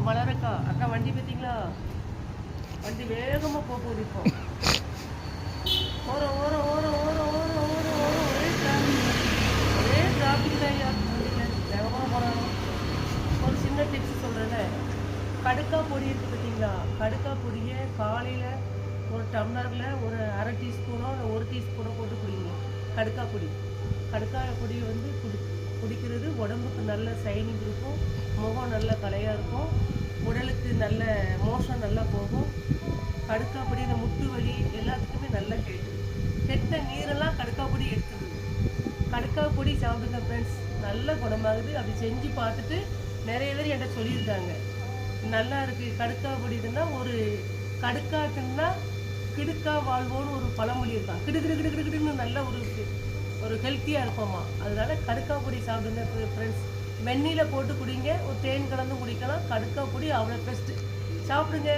மலரக்கா அக்கா வண்டி பார்த்தீங்களா? வண்டி வேகமாக போகுது. இப்போ ஓரம் ஓரம் ஓரம் ஓரம் ஓரம் ஓரம் ஓரம் ஒரே டிராஃபிக் தான் ஐயா. வண்டியில் வேகமாக போனாலும் ஒரு சின்ன டிப்ஸ் சொல்கிறேன். கடுக்கா பொடி இருக்குது பார்த்தீங்களா? கடுக்கா பொடியை காலையில் ஒரு டம்ளரில் ஒரு அரை டீஸ்பூனோ இல்லை 1 டீஸ்பூனோ போட்டு குடிங்க. கடுக்கா பொடி பொடியை வந்து குடிக்கிறது உடம்புக்கு நல்ல சைனிங் இருக்கும், முகம் நல்ல கலையாக இருக்கும், உடலுக்கு நல்ல மோஷன் நல்லா போகும். கடுக்கா பொடி இந்த முட்டு வலி எல்லாத்துக்குமே நல்லா கெட்ட நீரெல்லாம் கடுக்கா பொடி எடுத்துருது. கடுக்கா பொடி சாப்பிடுங்க ஃப்ரெண்ட்ஸ், நல்ல குணமாகுது. அப்படி செஞ்சு பார்த்துட்டு நிறைய பேர் என்கிட்ட சொல்லியிருக்காங்க நல்லா இருக்குது. கடுக்கா பொடிதுன்னா ஒரு கடுக்காட்டுன்னா கிடுக்கா வாழ்வோன்னு ஒரு பழமொழி இருக்கா. கிடுன்னு நல்ல ஒரு ஹெல்த்தியாக இருப்போமா. அதனால கடுக்கா பொடி சாப்பிடுங்க ஃப்ரெண்ட்ஸ். வெந்நீரில் போட்டு குடிங்க, ஒரு தேன் கலந்து குடிக்கலாம். கடுக்கா பொடி அவ்வளோ பெஸ்ட்டு. சாப்பிடுங்க.